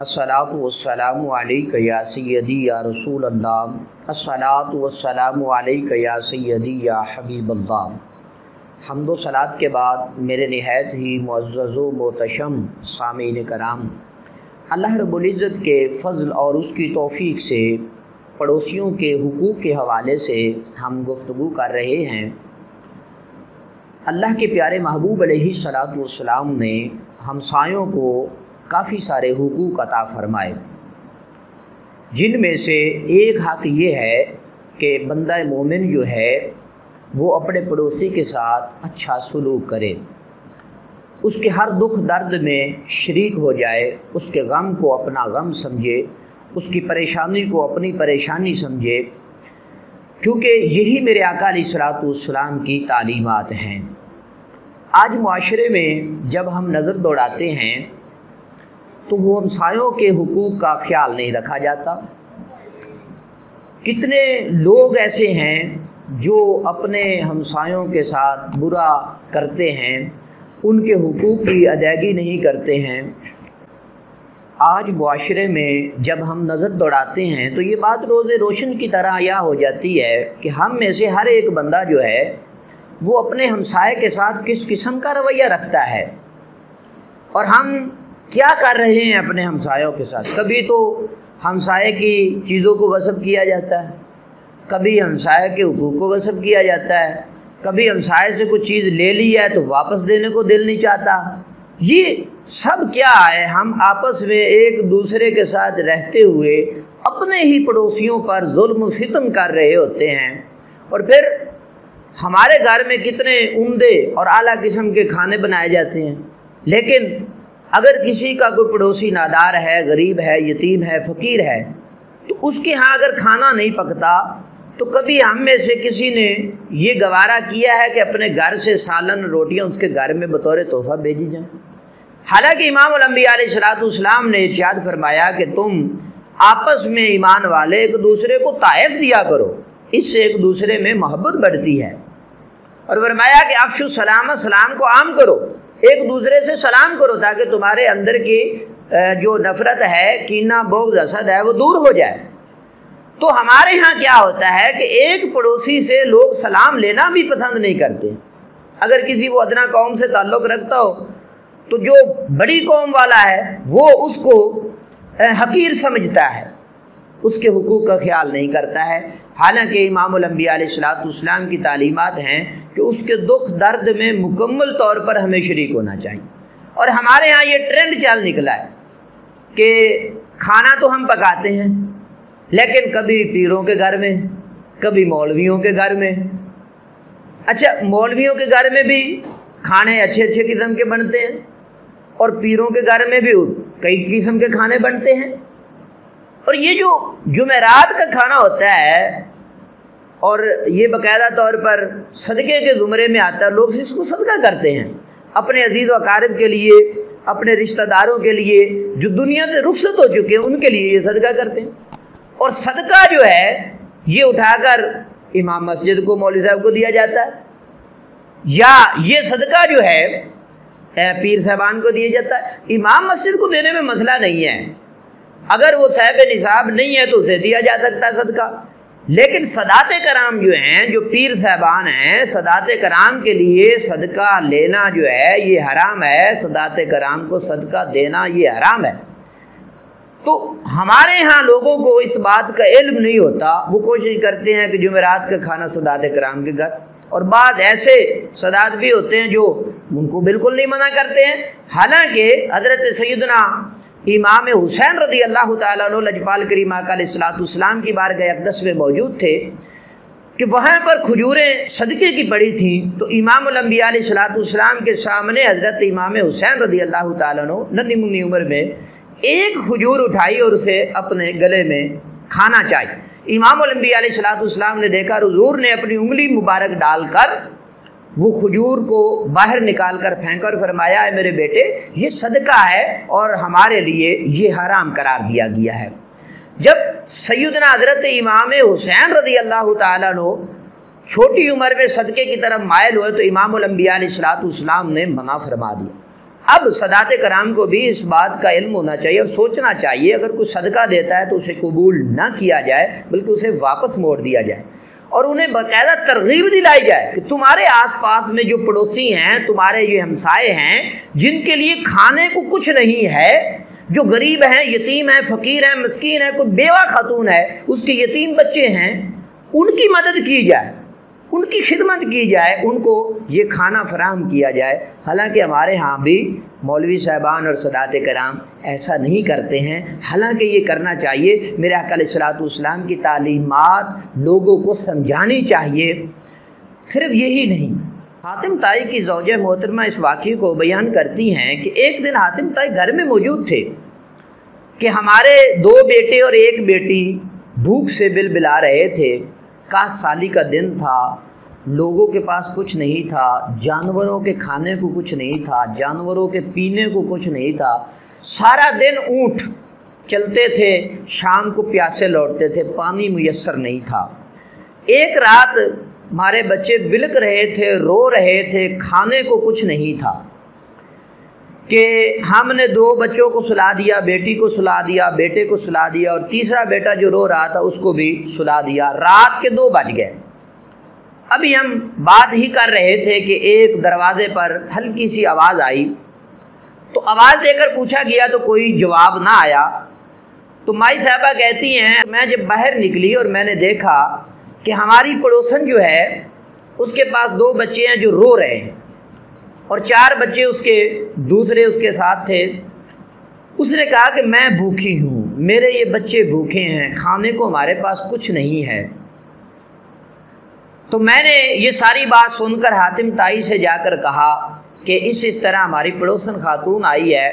अस्सलातु वस्सलामु अलैका या सय्यदी या रसूल अल्लाह, अस्सलातु वस्सलामु अलैका या सय्यदी या हबीब अल्लाह। हम्दो सलात के बाद मेरे निहायत ही मुअज़्ज़ज़ व मोहतशम सामीन कराम, अल्लाह रब्बुल इज़्ज़त के फ़ज़ल और उसकी तौफ़ीक़ से पड़ोसियों के हुकूक़ के हवाले से हम गुफ्तगू कर रहे हैं। अल्लाह के प्यारे महबूब अलैहिस्सलातु वस्सलाम ने हमसायों को काफ़ी सारे हुकूक़ अता फ़रमाए, जिनमें से एक हक़ ये है कि बंदा मोमिन जो है वो अपने पड़ोसी के साथ अच्छा सलूक करे, उसके हर दुख दर्द में शरीक हो जाए, उसके गम को अपना गम समझे, उसकी परेशानी को अपनी परेशानी समझे, क्योंकि यही मेरे आका अलैहिस्सलातु वस्सलाम की तालीमात हैं। आज मुआशरे में जब हम नज़र दौड़ाते हैं तो वो हमसायों के हुकूक़ का ख्याल नहीं रखा जाता। कितने लोग ऐसे हैं जो अपने हमसायों के साथ बुरा करते हैं, उनके हुकूक़ की अदायगी नहीं करते हैं। आज मुआशरे में जब हम नज़र दौड़ाते हैं तो ये बात रोज़े रोशन की तरह यह हो जाती है कि हम में से हर एक बंदा जो है वो अपने हमसाये के साथ किस किस्म का रवैया रखता है और हम क्या कर रहे हैं अपने हमसायों के साथ। कभी तो हमसाये की चीज़ों को गस्ब किया जाता है, कभी हमसाये के हुकूक़ को गस्ब किया जाता है, कभी हमसाये से कुछ चीज़ ले ली है तो वापस देने को दिल नहीं चाहता। ये सब क्या है? हम आपस में एक दूसरे के साथ रहते हुए अपने ही पड़ोसियों पर जुल्म सितम कर रहे होते हैं। और फिर हमारे घर में कितने उम्दे और आला किस्म के खाने बनाए जाते हैं, लेकिन अगर किसी का कोई पड़ोसी नादार है, गरीब है, यतीम है, फ़कीर है, तो उसके यहाँ अगर खाना नहीं पकता तो कभी हम में से किसी ने ये गवारा किया है कि अपने घर से सालन रोटियाँ उसके घर में बतौर तोहफ़ा भेजी जाएँ। हालांकि इमामुल अंबिया अलैहिस्सलातु वस्सलाम ने इरशाद फरमाया कि तुम आपस में ईमान वाले एक दूसरे को ताइफ़ दिया करो, इससे एक दूसरे में मोहब्बत बढ़ती है। और फरमाया कि अफ़शु सलाम, सलाम को आम करो, एक दूसरे से सलाम करो ताकि तुम्हारे अंदर की जो नफ़रत है, कीना, बुग़्ज़, हसद है, वो दूर हो जाए। तो हमारे यहाँ क्या होता है कि एक पड़ोसी से लोग सलाम लेना भी पसंद नहीं करते। अगर किसी वो अदना कौम से ताल्लुक़ रखता हो तो जो बड़ी कौम वाला है वो उसको हकीर समझता है, उसके हुकूक़ का ख्याल नहीं करता है। हालांकि इमामुल अंबिया अलैहिस्सलातु वस्सलाम की तालीमात हैं कि उसके दुख दर्द में मुकम्मल तौर पर हमें शरीक होना चाहिए। और हमारे यहाँ ये ट्रेंड चल निकला है कि खाना तो हम पकाते हैं, लेकिन कभी पीरों के घर में, कभी मौलवियों के घर में। अच्छा, मौलवियों के घर में भी खाने अच्छे अच्छे किस्म के बनते हैं और पीरों के घर में भी कई किस्म के खाने बनते हैं। और ये जो जुमेरात का खाना होता है और ये बाकायदा तौर पर सदक़े के ज़ुमरे में आता है, लोग इसको सदका करते हैं अपने अजीज़ व अकारिब के लिए, अपने रिश्तेदारों के लिए जो दुनिया से रुखसत हो चुके हैं उनके लिए ये सदका करते हैं। और सदका जो है ये उठाकर इमाम मस्जिद को, मौलवी साहब को दिया जाता है, या ये सदका जो है पीर साहबान को दिया जाता है। इमाम मस्जिद को देने में मसला नहीं है, अगर वो साहिब निसाब नहीं है तो उसे दिया जा सकता है सदका। लेकिन सदाते कराम जो हैं, जो पीर साहबान हैं, सदाते कराम के लिए सदका लेना जो है ये हराम है, सदाते कराम को सदका देना ये हराम है। तो हमारे यहाँ लोगों को इस बात का इल्म नहीं होता, वो कोशिश करते हैं कि जुमेरात का खाना सदाते कराम के घर, और बाद ऐसे सदात भी होते हैं जो उनको बिल्कुल नहीं मना करते हैं। हालांकि हज़रत सैयदना इमाम हुसैन रज़ी अल्लाह ताला अन्हु लजपाल करीम आका अलैहिस्सलातु वस्सलाम की बारगाह अक़दस में मौजूद थे कि वहाँ पर खजूरें सदक़े की पड़ी थीं। तो इमामुल अंबिया अलैहिस्सलातु वस्सलाम के सामने हज़रत इमाम हुसैन रज़ी अल्लाह ताला अन्हु नन्ही मुन्नी उम्र में एक खजूर उठाई और उसे अपने गले में खाना चाहिए। इमामुल अंबिया अलैहिस्सलातु वस्सलाम ने देखा, हुज़ूर ने अपनी उंगली मुबारक डालकर वो खजूर को बाहर निकाल कर फेंका और फरमाया, है मेरे बेटे ये सदका है और हमारे लिए ये हराम करार दिया गया है। जब सैयदना हज़रत इमाम हुसैन रज़ी अल्लाह ताला अन्हु छोटी उम्र में सदक़े की तरफ मायल हुए तो इमामुल अंबिया अलैहिस्सलातु वस्सलाम ने मना फरमा दिया। اب سادات کرام کو بھی اس بات کا علم ہونا چاہیے اور سوچنا چاہیے اگر کوئی صدقہ دیتا ہے تو اسے قبول نہ کیا جائے بلکہ اسے واپس موڑ دیا جائے، اور انہیں باقاعدہ ترغیب دلائی جائے کہ تمہارے آس پاس میں جو پڑوسی ہیں، تمہارے یہ ہمسائے ہیں جن کے لیے کھانے کو کچھ نہیں ہے، جو غریب ہیں، یتیم ہیں، فقیر ہیں، مسکین ہیں، کوئی بیوہ خاتون ہے اس کے یتیم بچے ہیں، ان کی مدد کی جائے، ان کی خدمت کی جائے، ان کو یہ کھانا فراہم کیا جائے۔ حالانکہ ہمارے ہاں بھی مولوی صاحبان اور سادات کرام ایسا نہیں کرتے ہیں، حالانکہ یہ کرنا چاہیے۔ میرے آقا علیہ الصلوۃ والسلام کی تعلیمات لوگوں کو سمجھانی چاہیے۔ صرف یہی نہیں، حاتم طائی کی زوجہ محترمہ اس واقعے کو بیان کرتی ہیں کہ ایک دن حاتم طائی گھر میں موجود تھے کہ ہمارے 2 بیٹے اور 1 بیٹی بھوک سے بلبلا رہے تھے۔ کاش سالی کا دن تھا، لوگوں کے پاس کچھ نہیں تھا، جانوروں کے کھانے کو کچھ نہیں تھا، جانوروں کے پینے کو کچھ نہیں تھا، سارا دن اونٹ چلتے تھے، شام کو پیاسے لوٹتے تھے، پانی میسر نہیں تھا۔ ایک رات ہمارے بچے بلک رہے تھے، رو رہے تھے، کھانے کو کچھ نہیں تھا کہ ہم نے 2 بچوں کو سلا دیا، بیٹی کو سلا دیا، بیٹے کو سلا دیا، اور تیسرا بیٹا جو رو رہا تھا اس کو بھی سلا دیا۔ رات کے 2 بج گئے۔ ابھی ہم بات ہی کر رہے تھے کہ ایک دروازے پر ہلکی سی آواز آئی، تو آواز دے کر پوچھا گیا تو کوئی جواب نہ آیا۔ تو مائی صاحبہ کہتی ہیں میں جب باہر نکلی اور میں نے دیکھا کہ ہماری پڑوسن جو ہے اس کے پاس 2 بچے ہیں جو رو رہے ہیں، اور 4 بچے اس کے دوسرے اس کے ساتھ تھے۔ اس نے کہا کہ میں بھوکی ہوں، میرے یہ بچے بھوکے ہیں، کھانے کو ہمارے پاس کچھ نہیں ہے۔ تو میں نے یہ ساری بات سن کر حاتم طائی سے جا کر کہا کہ اس طرح ہماری پڑوسن خاتون آئی ہے،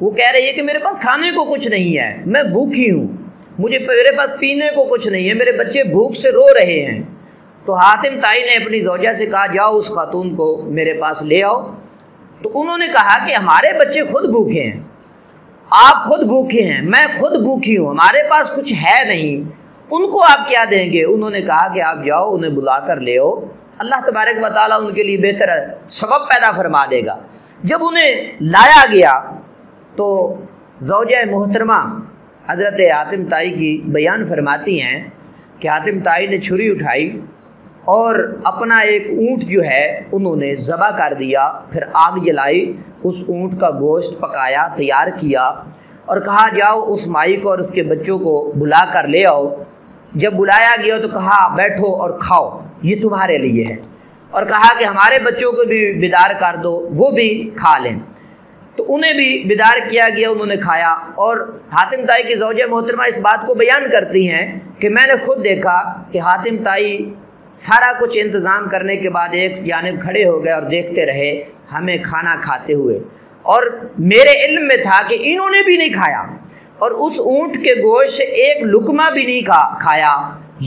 وہ کہہ رہی ہے کہ میرے پاس کھانے کو کچھ نہیں ہے، میں بھوکی ہوں، میرے پاس پینے کو کچھ نہیں ہے، میرے بچے بھوک سے رو رہے ہیں۔ تو حاتم طائی نے اپنی زوجہ سے کہا جاؤ اس خاتون کو میرے پاس لے آؤ۔ تو انہوں نے کہا کہ ہمارے بچے خود بھوکے ہیں، آپ خود بھوکے ہیں، میں خود بھوکی ہوں، ہمارے پاس کچھ ہے نہیں، ان کو آپ کیا دیں گے؟ انہوں نے کہا کہ آپ جاؤ انہیں بلا کر لے آؤ، اللہ تبارک و تعالیٰ ان کے لیے بہتر سبب پیدا فرما دے گا۔ جب انہیں لایا گیا تو زوجہ محترمہ حضرت حاتم طائی کی بیان فرماتی ہیں کہ حاتم طائی نے چھری اٹھائی اور اپنا ایک اونٹ جو ہے انہوں نے ذبح کر دیا، پھر آگ جلائی، اس اونٹ کا گوشت پکایا، تیار کیا، اور کہا جاؤ اس مائی کو اور اس کے بچوں کو بلا کر لے آؤ۔ جب بلایا گیا تو کہا بیٹھو اور کھاؤ، یہ تمہارے لیے ہے، اور کہا کہ ہمارے بچوں کو بھی بیدار کر دو، وہ بھی کھا لیں۔ تو انہیں بھی بیدار کیا گیا، انہوں نے کھایا۔ اور حاتم طائی کی زوجہ محترمہ اس بات کو بیان کرتی ہیں کہ میں نے خود دیکھا کہ حاتم طائی سارا کچھ انتظام کرنے کے بعد ایک جانب کھڑے ہو گئے اور دیکھتے رہے ہمیں کھانا کھاتے ہوئے، اور میرے علم میں تھا کہ انہوں نے بھی نہیں کھایا، اور اس اونٹ کے گوشت سے ایک لقمہ بھی نہیں کھایا۔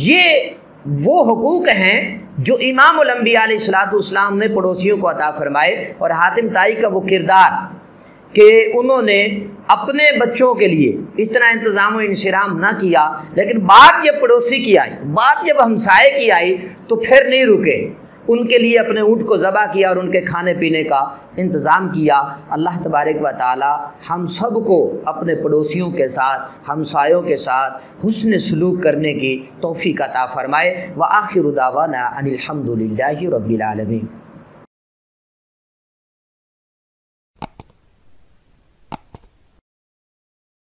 یہ وہ حقوق ہیں جو امام الانبیاء علیہ الصلوۃ والسلام نے پڑوسیوں کو عطا فرمائے، اور حاتم طائی کا وہ کردار کہ انہوں نے اپنے بچوں کے لیے اتنا انتظام و انصرام نہ کیا، لیکن بات جب پڑوسی کی آئی، بات جب ہمسائے کی آئی تو پھر نہیں رکے، ان کے لیے اپنے اونٹ کو ذبح کیا اور ان کے کھانے پینے کا انتظام کیا۔ اللہ تبارک و تعالی ہم سب کو اپنے پڑوسیوں کے ساتھ، ہمسایوں کے ساتھ حسن سلوک کرنے کی توفیق عطا فرمائے۔ وآخر دعوانا ان الحمد للہ رب العالمین۔